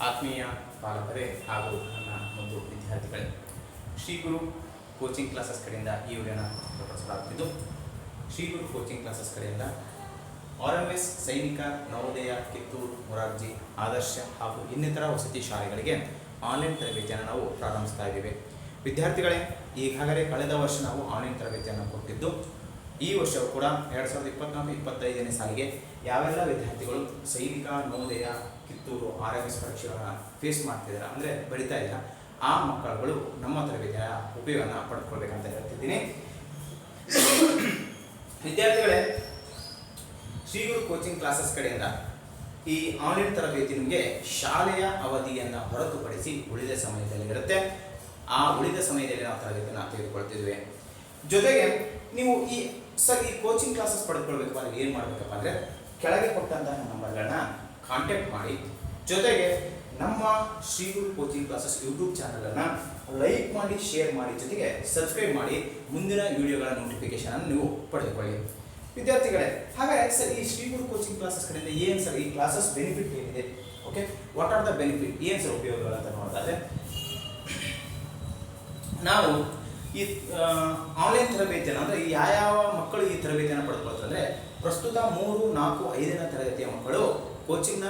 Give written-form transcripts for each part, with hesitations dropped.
ಆತ್ಮೀಯ ಪಾಲಕರೇ ಹಾಗೂ ನನ್ನ ಒಂದು ವಿದ್ಯಾರ್ಥಿಗಳೇ, ಶ್ರೀ ಗುರು ಕೋಚಿಂಗ್ ಕ್ಲಾಸಸ್ ಕಡೆಯಿಂದ ಈ ವಿಡಿಯೋನ ಪ್ರಕಟಿಸಲಾಗುತ್ತಿದ್ದು, ಶ್ರೀ ಗುರು ಕೋಚಿಂಗ್ ಕ್ಲಾಸಸ್ ಕಡೆಯಿಂದ RMS ಸೈನಿಕ, ನವೋದಯ, ಕಿತ್ತೂರು, ಮೊರಾರ್ಜಿ, ಆದರ್ಶ ಹಾಗೂ ಇನ್ನಿತರ ವಸತಿ ಶಾಲೆಗಳಿಗೆ ಆನ್ಲೈನ್ ತರಬೇತಿಯನ್ನು ನಾವು ಪ್ರಾರಂಭಿಸ್ತಾ ಇದ್ದೇವೆ. ವಿದ್ಯಾರ್ಥಿಗಳೇ, ಈಗಾಗಲೇ ಕಳೆದ ವರ್ಷ ನಾವು ಆನ್ಲೈನ್ ತರಬೇತಿಯನ್ನು ಕೊಟ್ಟಿದ್ದು, ಈ ವರ್ಷವೂ ಕೂಡ 2024-25ನೇ ಸಾಲಿಗೆ ಯಾವೆಲ್ಲ ವಿದ್ಯಾರ್ಥಿಗಳು ಸೈನಿಕ, ನವೋದಯ, ಕಿತ್ತೂರು, RMS ಪರೀಕ್ಷೆಗಳನ್ನು ಫೇಸ್ ಮಾಡ್ತಿದ್ದಾರೆ, ಅಂದರೆ ಬರಿತಾ ಇದ್ದಾರೆ, ಆ ಮಕ್ಕಳುಗಳು ನಮ್ಮ ತರಬೇತಿಯ ಉಪಯೋಗನ ಪಡ್ಕೊಳ್ಬೇಕಂತ ಹೇಳ್ತಿದ್ದೀನಿ. ವಿದ್ಯಾರ್ಥಿಗಳೇ, ಶ್ರೀ ಗುರು ಕೋಚಿಂಗ್ ಕ್ಲಾಸಸ್ ಕಡೆಯಿಂದ ಈ ಆನ್ಲೈನ್ ತರಬೇತಿ ನಿಮಗೆ ಶಾಲೆಯ ಅವಧಿಯನ್ನು ಹೊರತುಪಡಿಸಿ ಉಳಿದ ಸಮಯದಲ್ಲಿ ಇರುತ್ತೆ. ಆ ಉಳಿದ ಸಮಯದಲ್ಲಿ ನಾವು ತರಬೇತಿಯನ್ನು ತೆಗೆದುಕೊಳ್ತಿದ್ವಿ. ಜೊತೆಗೆ ನೀವು ಈ ಕೋಚಿಂಗ್ ಕ್ಲಾಸಸ್ ಪಡೆದುಕೊಳ್ಬೇಕು ಅಂದರೆ ಏನು ಮಾಡಬೇಕಪ್ಪ ಅಂದರೆ, ಕೆಳಗೆ ಕೊಟ್ಟಂತಹ ನಂಬರ್ಗಳನ್ನ ಕಾಂಟ್ಯಾಕ್ಟ್ ಮಾಡಿ, ಜೊತೆಗೆ ನಮ್ಮ ಶ್ರೀ ಗುರು ಕೋಚಿಂಗ್ ಕ್ಲಾಸಸ್ ಯೂಟ್ಯೂಬ್ ಚಾನಲನ್ನು ಲೈಕ್ ಮಾಡಿ, ಶೇರ್ ಮಾಡಿ, ಜೊತೆಗೆ ಸಬ್ಸ್ಕ್ರೈಬ್ ಮಾಡಿ ಮುಂದಿನ ವಿಡಿಯೋಗಳ ನೋಟಿಫಿಕೇಶನ್ ಅನ್ನು ನೀವು ಪಡೆದುಕೊಳ್ಳಿ. ವಿದ್ಯಾರ್ಥಿಗಳೇ, ಹಾಗಾದರೆ ಸರ್ ಈ ಶ್ರೀ ಗುರು ಕೋಚಿಂಗ್ ಕ್ಲಾಸಸ್ ಕಡೆಯಿಂದ ಏನು ಸರ್ ಈ ಕ್ಲಾಸಸ್ ಬೆನಿಫಿಟ್ ಏನಿದೆ? Okay, what are the benefit, ಏನು ಸರ್ ಉಪಯೋಗಗಳು ಅಂತ ನೋಡೋದಾದ್ರೆ, ನಾವು ಈ ಆನ್ಲೈನ್ ತರಬೇತಿಯನ್ನು ಅಂದರೆ ಯಾವ ಮಕ್ಕಳು ಈ ತರಬೇತಿಯನ್ನು ಪಡೆದುಕೊಳ್ತಾರೆ ಅಂದರೆ, ಪ್ರಸ್ತುತ 3, 4, 5ನೇ ತರಗತಿಯ ಮಕ್ಕಳು ಕೋಚಿಂಗ್ನ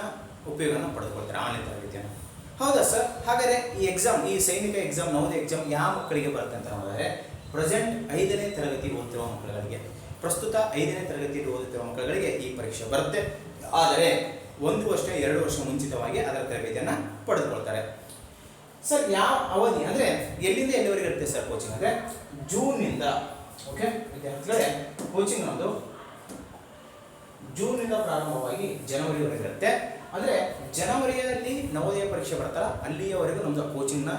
ಉಪಯೋಗನ ಪಡೆದುಕೊಳ್ತಾರೆ, ಆನ್ಲೈನ್ ತರಬೇತಿಯನ್ನು. ಹೌದಾ ಸರ್? ಹಾಗಾದರೆ ಈ ಎಕ್ಸಾಮ್, ಈ ಸೈನಿಕ ಎಕ್ಸಾಮ್, ನವೋದಯ ಎಕ್ಸಾಮ್ ಯಾವ ಮಕ್ಕಳಿಗೆ ಬರುತ್ತೆ ಅಂತ ನೋಡಿದರೆ, ಪ್ರೆಸೆಂಟ್ 5ನೇ ತರಗತಿ ಓದುತ್ತಿರುವ ಮಕ್ಕಳುಗಳಿಗೆ, ಪ್ರಸ್ತುತ 5ನೇ ತರಗತಿಯಲ್ಲಿ ಓದುತ್ತಿರುವ ಮಕ್ಕಳುಗಳಿಗೆ ಈ ಪರೀಕ್ಷೆ ಬರುತ್ತೆ. ಆದರೆ 1 ವರ್ಷ 2 ವರ್ಷ ಮುಂಚಿತವಾಗಿ ಅದರ ತರಬೇತಿಯನ್ನು ಪಡೆದುಕೊಳ್ತಾರೆ. ಸರ್ ಯಾವ ಅವಧಿ ಅಂದರೆ ಎಲ್ಲಿಂದ ಎಲ್ಲಿವರೆಗೆ ಇರುತ್ತೆ ಸರ್ ಕೋಚಿಂಗ್ ಅಂದರೆ, ಜೂನ್ನಿಂದ, ಓಕೆ ವಿದ್ಯಾರ್ಥಿಗಳೇ, ಕೋಚಿಂಗ್ ನಮ್ಮದು ಜೂನ್ನಿಂದ ಪ್ರಾರಂಭವಾಗಿ ಜನವರಿವರೆಗೆ ಇರುತ್ತೆ. ಅಂದರೆ ಜನವರಿಯಲ್ಲಿ ನವೋದಯ ಪರೀಕ್ಷೆ ಬರ್ತಾರ, ಅಲ್ಲಿಯವರೆಗೂ ನಮ್ಮದು ಕೋಚಿಂಗ್ನ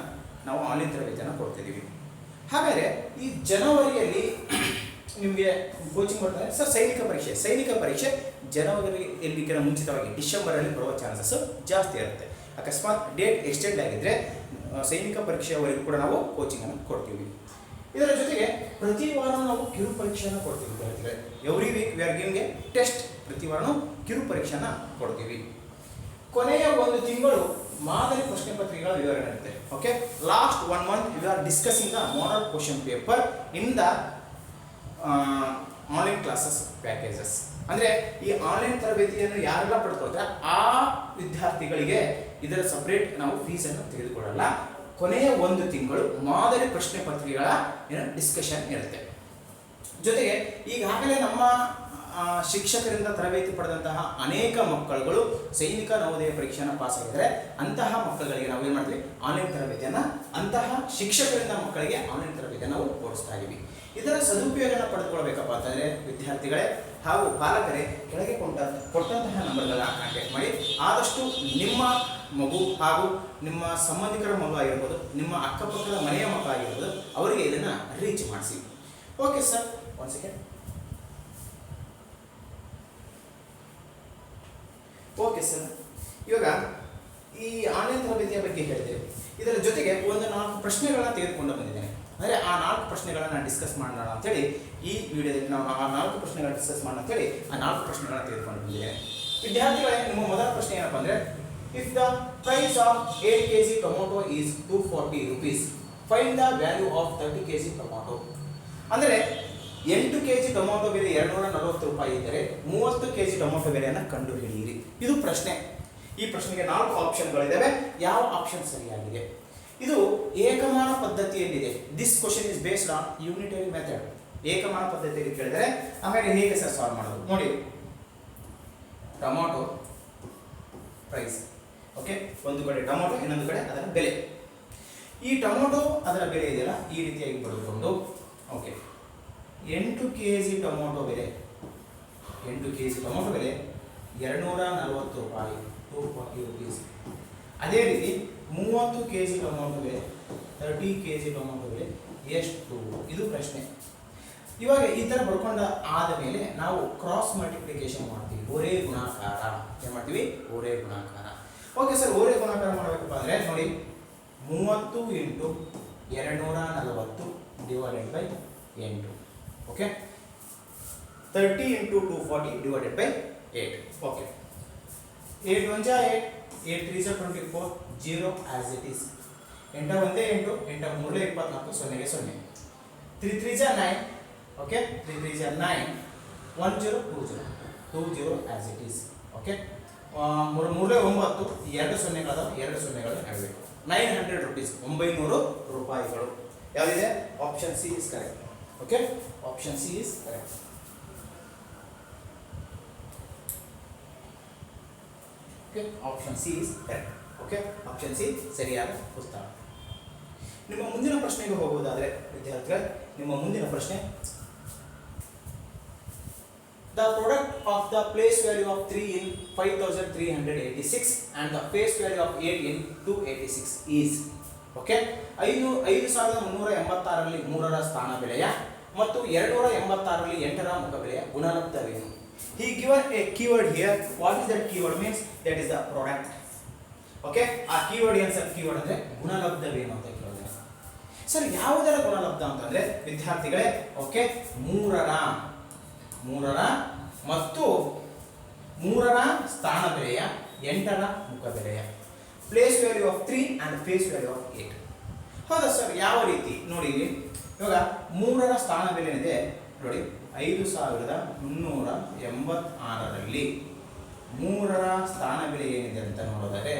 ನಾವು ಆನ್ಲೈನ್ ತರಬೇತಿಯನ್ನು ಕೊಡ್ತಿದ್ದೀವಿ. ಹಾಗಾದರೆ ಈ ಜನವರಿಯಲ್ಲಿ ನಿಮಗೆ ಕೋಚಿಂಗ್ ಬರ್ತಾರೆ ಸರ್. ಸೈನಿಕ ಪರೀಕ್ಷೆ ಜನವರಿಯಲ್ಲಿ ಮುಂಚಿತವಾಗಿ ಡಿಸೆಂಬರಲ್ಲಿ ಬರುವ ಚಾನ್ಸಸ್ ಜಾಸ್ತಿ ಇರುತ್ತೆ. ಅಕಸ್ಮಾತ್ ಡೇಟ್ ಎಕ್ಸ್ಟೆಂಡ್ ಆಗಿದ್ದರೆ ಸೈನಿಕ ಪರೀಕ್ಷೆಯವರೆಗೂ ಕೂಡ ನಾವು ಕೋಚಿಂಗನ್ನು ಕೊಡ್ತೀವಿ. ಇದರ ಜೊತೆಗೆ ಪ್ರತಿ ವಾರ ನಾವು ಕಿರು ಪರೀಕ್ಷೆಯನ್ನು ಕೊಡ್ತೀವಿ ವಿದ್ಯಾರ್ಥಿಗಳೇ. Every week we are giving A test. ಪ್ರತಿ ವಾರ ಕಿರು ಪರೀಕ್ಷೆಯನ್ನು ಕೊಡ್ತೀವಿ. ಕೊನೆಯ 1 ತಿಂಗಳು ಮಾದರಿ ಪ್ರಶ್ನೆ ಪತ್ರಿಕೆಗಳ ವಿವರಣೆ ಇರುತ್ತೆ. Okay, last 1 month we are discussing the model question paper in the online classes packages. ಅಂದರೆ ಈ ಆನ್ಲೈನ್ ತರಬೇತಿಯನ್ನು ಯಾರೆಲ್ಲ ಪಡ್ಕೊಳ್ತಾರೆ ಆ ವಿದ್ಯಾರ್ಥಿಗಳಿಗೆ ಇದರ ಸಪ್ರೇಟ್ ನಾವು ಫೀಸನ್ನು ತೆಗೆದುಕೊಳ್ಳಲ್ಲ. ಕೊನೆಯ 1 ತಿಂಗಳು ಮಾದರಿ ಪ್ರಶ್ನೆ ಪತ್ರಿಕೆಗಳ ಡಿಸ್ಕಷನ್ ಇರುತ್ತೆ. ಜೊತೆಗೆ ಈಗಾಗಲೇ ನಮ್ಮ ಶಿಕ್ಷಕರಿಂದ ತರಬೇತಿ ಪಡೆದಂತಹ ಅನೇಕ ಮಕ್ಕಳುಗಳು ಸೈನಿಕ, ನವೋದಯ ಪರೀಕ್ಷೆಯನ್ನು ಪಾಸ್ ಆಗಿದ್ದಾರೆ. ಅಂತಹ ಮಕ್ಕಳುಗಳಿಗೆ ನಾವು ಏನು ಮಾಡ್ತೀವಿ, ಆನ್ಲೈನ್ ತರಬೇತಿಯನ್ನು ಅಂತಹ ಶಿಕ್ಷಕರಿಂದ ಮಕ್ಕಳಿಗೆ ಆನ್ಲೈನ್ ತರಬೇತಿಯನ್ನು ನಾವು ಕೊಡಿಸ್ತಾ ಇದ್ದೀವಿ. ಇದರ ಸದುಪಯೋಗನ ಪಡೆದುಕೊಳ್ಬೇಕಪ್ಪ ಅಂತಂದರೆ ವಿದ್ಯಾರ್ಥಿಗಳೇ ಹಾಗೂ ಪಾಲಕರೇ, ಕೆಳಗೆ ಕೊಟ್ಟಂತಹ ನಂಬರ್ಗಳನ್ನ ಕಾಂಟ್ಯಾಕ್ಟ್ ಮಾಡಿ, ಆದಷ್ಟು ನಿಮ್ಮ ಮಗು ಹಾಗೂ ನಿಮ್ಮ ಸಂಬಂಧಿಕರ ಮಗು ಆಗಿರ್ಬೋದು, ನಿಮ್ಮ ಅಕ್ಕಪಕ್ಕದ ಮನೆಯ ಮಕ್ಕಳು ಆಗಿರ್ಬೋದು, ಅವರಿಗೆ ಇದನ್ನು ರೀಚ್ ಮಾಡಿಸಿ. Okay sir, 1 second. Okay sir, ಇವಾಗ ಈ ಆನ್ಲೈನ್ ತರಬೇತಿಯ ಬಗ್ಗೆ ಹೇಳ್ತೇವೆ. ಇದರ ಜೊತೆಗೆ ಒಂದು 4 ಪ್ರಶ್ನೆಗಳನ್ನ ತೆಗೆದುಕೊಂಡು ಬಂದಿದ್ದೇನೆ. ಅಂದರೆ ಆ 4 ಪ್ರಶ್ನೆಗಳನ್ನು ಡಿಸ್ಕಸ್ ಮಾಡೋಣ ಅಂತೇಳಿ ಈ ವಿಡಿಯೋದಲ್ಲಿ ನಾವು ಆ 4 ಪ್ರಶ್ನೆಗಳನ್ನ ಡಿಸ್ಕಸ್ ಮಾಡೋಣ ಅಂತೇಳಿ ಆ 4 ಪ್ರಶ್ನೆಗಳನ್ನ ತೆಗೆದುಕೊಂಡು ಬಂದಿದ್ದೇನೆ. ವಿದ್ಯಾರ್ಥಿಗಳೇ, ನಿಮ್ಮ ಮೊದಲ ಪ್ರಶ್ನೆ ಏನಪ್ಪ ಅಂದರೆ, if the price of 8 kg tomato is 240 rupees, find the value of 30 kg tomato. ಅಂದರೆ 8 kg ಟೊಮೊಟೊ ಬೆಲೆ 240 ರೂಪಾಯಿ ಇದ್ದರೆ 30 kg ಟೊಮೊಟೊ ಬೆಲೆಯನ್ನು ಕಂಡುಹಿಡಿಯಿರಿ. ಇದು ಪ್ರಶ್ನೆ. ಈ ಪ್ರಶ್ನೆಗೆ 4 ಆಪ್ಷನ್ಗಳಿದ್ದಾವೆ. ಯಾವ ಆಪ್ಷನ್ ಸರಿಯಾಗಿದೆ? ಇದು ಏಕಮಾನ ಪದ್ಧತಿಯಲ್ಲಿದೆ. This question is based on unitary method. ಏಕಮಾನ ಪದ್ಧತಿಯಲ್ಲಿ ಕೇಳಿದರೆ ಆಮೇಲೆ ಹೇಗೆ ಸರ್ ಸಾಲ್ವ್ ಮಾಡೋದು ನೋಡಿ. ಟೊಮೊಟೊ ಪ್ರೈಸ್, ಓಕೆ, ಒಂದು ಕಡೆ ಟೊಮೊಟೊ, ಇನ್ನೊಂದು ಕಡೆ ಅದರ ಬೆಲೆ. ಈ ಟೊಮೊಟೊ ಅದರ ಬೆಲೆ ಇದೆಯಲ್ಲ, ಈ ರೀತಿಯಾಗಿ ಪಡೆದುಕೊಂಡು, ಓಕೆ, 8 kg ಟೊಮೊಟೊ ಬೆಲೆ 240 ರೂಪಾಯಿ, 240 rupees. ಅದೇ ರೀತಿ 30 kg ಟೊಮೊಟೊ ಬೆಲೆ 30 kg ಟೊಮೊಟೊ ಬೆಲೆ ಎಷ್ಟು? ಇದು ಪ್ರಶ್ನೆ. ಇವಾಗ ಈ ಥರ ಬರ್ಕೊಂಡ ಆದ ಮೇಲೆ ನಾವು ಕ್ರಾಸ್ ಮಲ್ಟಿಪ್ಲಿಕೇಶನ್ ಮಾಡ್ತೀವಿ, ಒರೇ ಗುಣಾಕಾರ. ಏನು ಮಾಡ್ತೀವಿ? ಒರೇ ಗುಣಾಕಾರ. ಓಕೆ ಸರ್, ಒರೇ ಗುಣಾಕಾರ ಮಾಡಬೇಕಪ್ಪ ಅಂದರೆ ನೋಡಿ, 30 × 240 divided by 8. Okay, 30 × 240 divided by 8. Okay, 8 1 8 8 3 24, 0 as it is. 8 ಒಂದೇ 8, 8 3 24, 0 0. 3 3 9, okay, 3 3 9, 1 0 2 0, 2 0 as it is, okay. 3 3 9, 2 ಸೊನ್ನೆಗಳು 2 ಸೊನ್ನೆಗಳು ಆಗಬೇಕು. 900 rupees, 900 ರೂಪಾಯಿಗಳು. ಯಾವ್ದಿದೆ? Option C is correct. Okay, option C is correct. Okay, option C is correct. Okay, option C ಸರಿಯಾದ ಉತ್ತರ. ನಿಮ್ಮ ಮುಂದಿನ ಪ್ರಶ್ನೆಗೆ ಹೋಗುವುದಾದರೆ ವಿದ್ಯಾರ್ಥಿಗಳೇ, ನಿಮ್ಮ ಮುಂದಿನ ಪ್ರಶ್ನೆ, the product of the place value of 3 in 5386 and the face value of 8 in 286 is, okay, 5386 ರಲ್ಲಿ 3ರ ಸ್ಥಾನ ಬೆಲೆಯ ಮತ್ತು 286 ರಲ್ಲಿ 8ರ ಮುಖ ಬೆಲೆಯ ಗುಣಲಬ್ಧವೇನು? He given a keyword here. What is that keyword means? That is the product. Okay, ಆ keyword ಏನು sir? Keyword ಅಂದ್ರೆ ಗುಣಲಬ್ಧವೇನು ಅಂತ ಕೇಳಿದ್ರೆ ಸರ್, ಯಾವುದರ ಗುಣಲಬ್ಧ ಅಂತಂದ್ರೆ ವಿದ್ಯಾರ್ಥಿಗಳೇ, ಓಕೆ, 3ರ ಮತ್ತು 3ರ ಸ್ಥಾನ ಬೆಲೆಯ 8ರ ಮುಖ ಬೆಲೆಯ place value of 3 and face value of 8. ಹೌದಾ ಸರ್? ಯಾವ ರೀತಿ ನೋಡಿ, ಇವಾಗ 3ರ ಸ್ಥಾನ ಬೆಲೆ ಇದೆ ನೋಡಿ, 5386ರಲ್ಲಿ 3ರ ಸ್ಥಾನ ಬೆಲೆ ಏನಿದೆ ಅಂತ ನೋಡೋದಾದ್ರೆ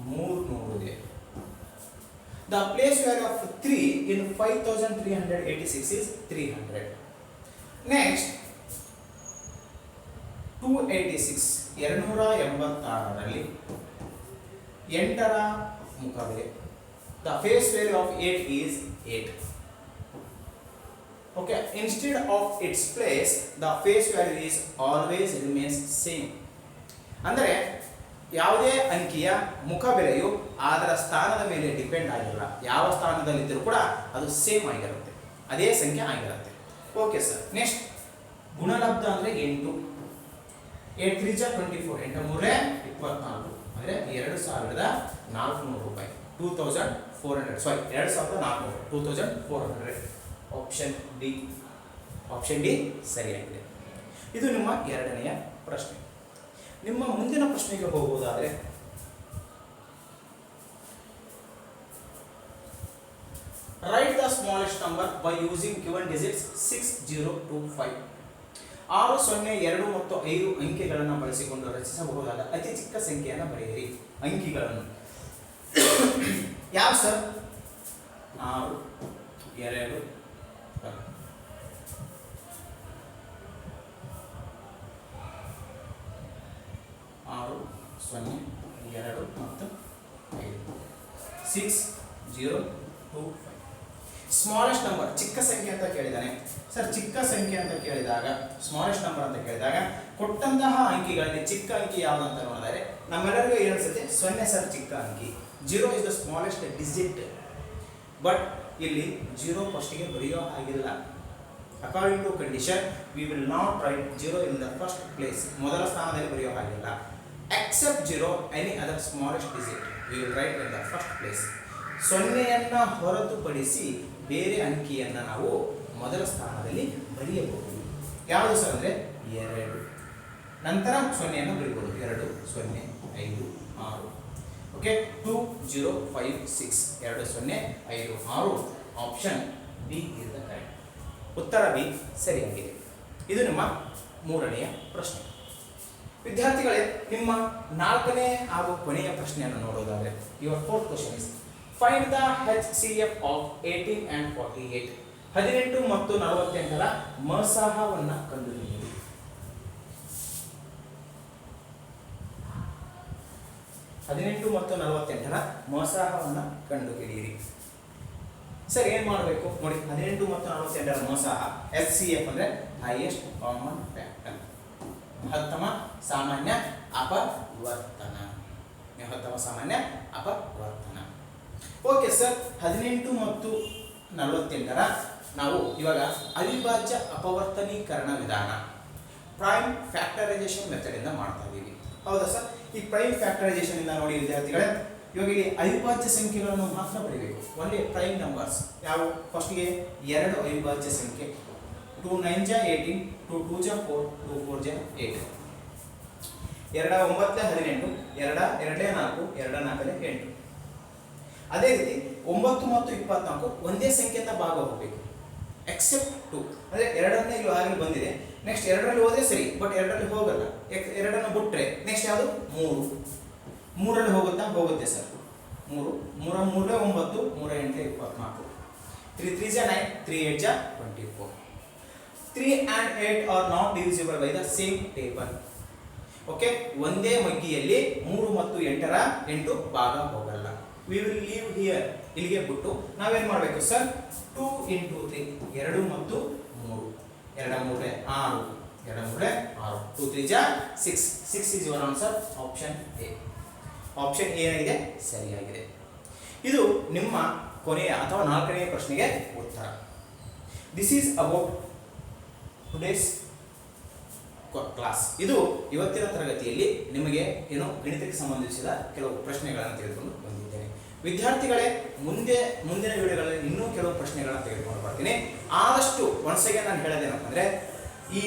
300 ಇದೆ. The place value of 3 in 5386 is 300. Next 286, 286ರಲ್ಲಿ 8ರ ಮುಖ ಬೆಲೆ. The face value of 8 is 8. Okay, instead of its place the face value is always remains same. ಅಂದರೆ ಯಾವುದೇ ಅಂಕಿಯ ಮುಖ ಬೆಲೆಯು ಅದರ ಸ್ಥಾನದ ಮೇಲೆ ಡಿಪೆಂಡ್ ಆಗಿಲ್ಲ. ಯಾವ ಸ್ಥಾನದಲ್ಲಿದ್ದರೂ ಕೂಡ ಅದು ಸೇಮ್ ಆಗಿರುತ್ತೆ, ಅದೇ ಸಂಖ್ಯೆ ಆಗಿರುತ್ತೆ. Okay sir. ನೆಕ್ಸ್ಟ್ ಗುಣಲಬ್ಧ ಅಂದರೆ 8. 8 3 24, 8 3 24, ಅಂದರೆ 2400 ರೂಪಾಯಿ. 2400, sorry 2400, 2400. Option D, option D ಸರಿಯಾಗಿದೆ. ಇದು ನಿಮ್ಮ ಎರಡನೆಯ ಪ್ರಶ್ನೆ. ನಿಮ್ಮ ಮುಂದಿನ ಪ್ರಶ್ನೆಗೆ ಹೋಗುವುದಾದರೆ, write the smallest number by using given digits 6 0 2 5. 6 0 2 ಮತ್ತು 5 ಅಂಕಿಗಳನ್ನು ಬಳಸಿಕೊಂಡು ರಚಿಸಬಹುದಾದ ಅತಿ ಚಿಕ್ಕ ಸಂಖ್ಯೆಯನ್ನು ಬರೆಯಿರಿ. ಅಂಕಿಗಳನ್ನು ಯಾವ ಸರ್? 6 2 6 0 2 ಮತ್ತು 5. 6 0 2 5. ಸ್ಮಾಲೆಸ್ಟ್ ನಂಬರ್, ಚಿಕ್ಕ ಸಂಖ್ಯೆ ಅಂತ ಕೇಳಿದಾನೆ ಸರ್. ಚಿಕ್ಕ ಸಂಖ್ಯೆ ಅಂತ ಕೇಳಿದಾಗ, ಸ್ಮಾಲೆಸ್ಟ್ ನಂಬರ್ ಅಂತ ಕೇಳಿದಾಗ ಕೊಟ್ಟಂತಹ ಅಂಕಿಗಳಲ್ಲಿ ಚಿಕ್ಕ ಅಂಕಿ ಯಾವುದು ಅಂತ ನೋಡಿದರೆ ನಮ್ಮೆಲ್ಲರಿಗೂ ಏನು ಅನ್ಸುತ್ತೆ? 0 ಸರ್ ಚಿಕ್ಕ ಅಂಕಿ. 0 is the smallest digit. But ಇಲ್ಲಿ 0 ಫಸ್ಟಿಗೆ ಬರೆಯೋ ಆಗಿಲ್ಲ. According to condition we will not write 0 in the first place. ಮೊದಲ ಸ್ಥಾನದಲ್ಲಿ ಬರೆಯೋ ಹಾಗಿಲ್ಲ. Except 0 any other smallest digit we will write in the first place. 0ಯನ್ನು ಹೊರತುಪಡಿಸಿ ಬೇರೆ ಅಂಕಿಯನ್ನು ನಾವು ಮೊದಲ ಸ್ಥಾನದಲ್ಲಿ ಬರೆಯಬಹುದು. ಯಾವುದು ಸರ್ ಅಂದರೆ 2. ನಂತರ 0ಯನ್ನು ಬರೀಬಹುದು. 2 0 5 6. Okay, 2 0 5 6, 2 0 5 6. Option B is the correct. ಉತ್ತರ ಬಿ ಸರಿಯಾಗಿದೆ. ಇದು ನಿಮ್ಮ ಮೂರನೆಯ ಪ್ರಶ್ನೆ. ವಿದ್ಯಾರ್ಥಿಗಳೇ, ನಿಮ್ಮ ನಾಲ್ಕನೇ ಹಾಗೂ ಕೊನೆಯ ಪ್ರಶ್ನೆಯನ್ನು ನೋಡೋದಾದರೆ, your fourth question is find the HCF of 18 and 48. 18 ಮತ್ತು 48ರ ಮಸಾಹವನ್ನು ಕಂಡುಹಿಡಿಯಿರಿ. 18 ಮತ್ತು 48ರ ಮಸಾಹವನ್ನು ಕಂಡುಹಿಡಿಯಿರಿ. ಸರ್ ಏನು ಮಾಡಬೇಕು ನೋಡಿ, 18 ಮತ್ತು 48ರ ಮಸಾಹ HCF ಅಂದರೆ ಹೈಯೆಸ್ಟ್ ಕಾಮನ್ ಫ್ಯಾಕ್ಟರ್, ಮಹತ್ತಮ ಸಾಮಾನ್ಯ ಅಪವರ್ತನ. ಮಹತ್ತಮ ಸಾಮಾನ್ಯ ಅಪವರ್ತನ. ಓಕೆ ಸರ್, 18 ಮತ್ತು 48ರ ನಾವು ಇವಾಗ ಅವಿಭಾಜ್ಯ ಅಪವರ್ತನೀಕರಣ ವಿಧಾನ, ಪ್ರೈಮ್ ಫ್ಯಾಕ್ಟರೈಸೇಷನ್ ಮೆಥಡ್ ಇಂದ ಮಾಡ್ತಾ ಇದ್ದೀವಿ. ಹೌದಾ ಸರ್? ಈ ಪ್ರೈಮ್ ಫ್ಯಾಕ್ಟರೈಸೇಷನ್ ಇಂದ ನೋಡಿ ವಿದ್ಯಾರ್ಥಿಗಳೇ, ಇವಾಗ ಇಲ್ಲಿ ಅವಿಭಾಜ್ಯ ಸಂಖ್ಯೆಗಳನ್ನು ಮಾತ್ರ ಬರೀಬೇಕು. Only prime numbers. ಯಾವ? ಫಸ್ಟ್ಗೆ 2 ಅವಿಭಾಜ್ಯ ಸಂಖ್ಯೆ, 2 9 18, 2 2 4, 2 4 8. 2 9 18, 2 2 4, 2 4 8. ಅದೇ ರೀತಿ 9 ಮತ್ತು 24 ಒಂದೇ ಸಂಖ್ಯೆಯಿಂದ ಭಾಗ ಹೋಗಬೇಕು ಎಕ್ಸೆಪ್ಟ್ 2, ಅಂದರೆ 2 ಇಲ್ಲಿ ಆಗಲಿ ಬಂದಿದೆ, ನೆಕ್ಸ್ಟ್ 2ರಲ್ಲಿ ಹೋದರೆ ಸರಿ, ಬಟ್ 2ರಲ್ಲಿ ಹೋಗಲ್ಲ, 2 ಬಿಟ್ಟರೆ ನೆಕ್ಸ್ಟ್ ಯಾವುದು 3ರಲ್ಲಿ ಹೋಗುತ್ತಾ? ಹೋಗುತ್ತೆ sir. 3 3 3 9, 3 8 24, 3 3 9, 3 8 24. 3 and 8 are not divisible by the same table. Okay, ಒಂದೇ ಮಗ್ಗಿಯಲ್ಲಿ 3 ಮತ್ತು 8 ಭಾಗ ಹೋಗಲ್ಲ. ವಿ ವಿಲ್ ಲೀವ್ ಹಿಯರ್, ಇಲ್ಲಿಗೆ ಬಿಟ್ಟು ನಾವೇನು ಮಾಡಬೇಕು ಸರ್? 2 into 3, 2 ಮತ್ತು 3, 2 3 6, 2 3 6, 2 3 6, 6 is your answer, option A. Option A ಏನಾಗಿದೆ? ಸರಿಯಾಗಿದೆ. ಇದು ನಿಮ್ಮ ಕೊನೆಯ ಅಥವಾ 4ನೇ ಪ್ರಶ್ನೆಗೆ ಉತ್ತರ. This is about today's class. ಇದು ಇವತ್ತಿನ ತರಗತಿಯಲ್ಲಿ ನಿಮಗೆ ಏನು ಗಣಿತಕ್ಕೆ ಸಂಬಂಧಿಸಿದ ಕೆಲವು ಪ್ರಶ್ನೆಗಳನ್ನು ತೆಗೆದುಕೊಂಡು ಬಂದಿದ್ದೇನೆ. ವಿದ್ಯಾರ್ಥಿಗಳೇ, ಮುಂದಿನ ವಿಡಿಯೋಗಳಲ್ಲಿ ಇನ್ನೂ ಕೆಲವು ಪ್ರಶ್ನೆಗಳನ್ನು ತೆಗೆದುಕೊಂಡು ಬರ್ತೀನಿ. ಆದಷ್ಟು ಒನ್ಸಗೆ ನಾನು ಹೇಳೋದೇನಪ್ಪ ಅಂದರೆ, ಈ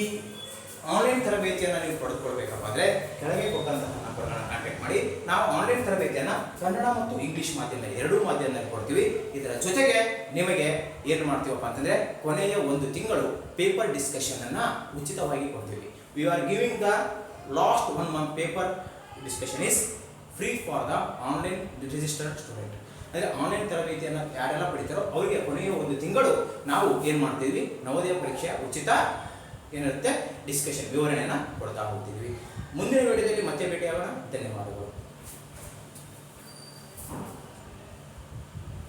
ಆನ್ಲೈನ್ ತರಬೇತಿಯನ್ನು ನೀವು ಪಡೆದುಕೊಳ್ಬೇಕಪ್ಪ ಅಂದರೆ ಕೆಳಗೆ ಕೊಟ್ಟಂತಹ ನಂಬರ್ಗಳನ್ನು ಕಾಂಟ್ಯಾಕ್ಟ್ ಮಾಡಿ. ನಾವು ಆನ್ಲೈನ್ ತರಬೇತಿಯನ್ನು ಕನ್ನಡ ಮತ್ತು ಇಂಗ್ಲೀಷ್ ಮಾಧ್ಯಮ ಎರಡೂ ಮಾಧ್ಯಮದಲ್ಲಿ ಕೊಡ್ತೀವಿ. ಇದರ ಜೊತೆಗೆ ನಿಮಗೆ ಏನು ಮಾಡ್ತೀವಪ್ಪ ಅಂತಂದರೆ, ಕೊನೆಯ 1 ತಿಂಗಳು ಪೇಪರ್ ಡಿಸ್ಕಷನನ್ನು ಉಚಿತವಾಗಿ ಕೊಡ್ತೀವಿ. We are giving the last 1 month paper discussion is free for the online registered student. ಅಂದರೆ ಆನ್ಲೈನ್ ತರಬೇತಿಯನ್ನು ಯಾರೆಲ್ಲ ಪಡಿತಾರೋ ಅವರಿಗೆ ಕೊನೆಯ 1 ತಿಂಗಳು ನಾವು ಏನು ಮಾಡ್ತೀವಿ? ನವೋದಯ ಪರೀಕ್ಷೆಯ ಉಚಿತ ಏನಿರುತ್ತೆ ಡಿಸ್ಕಷನ್ ವಿವರಣೆಯನ್ನು ಕೊಡ್ತಾ ಹೋಗ್ತೀವಿ. ಮುಂದಿನ ವಿಡಿಯೋದಲ್ಲಿ ಮತ್ತೆ ಭೇಟಿಯಾಗೋಣ. ಧನ್ಯವಾದಗಳು.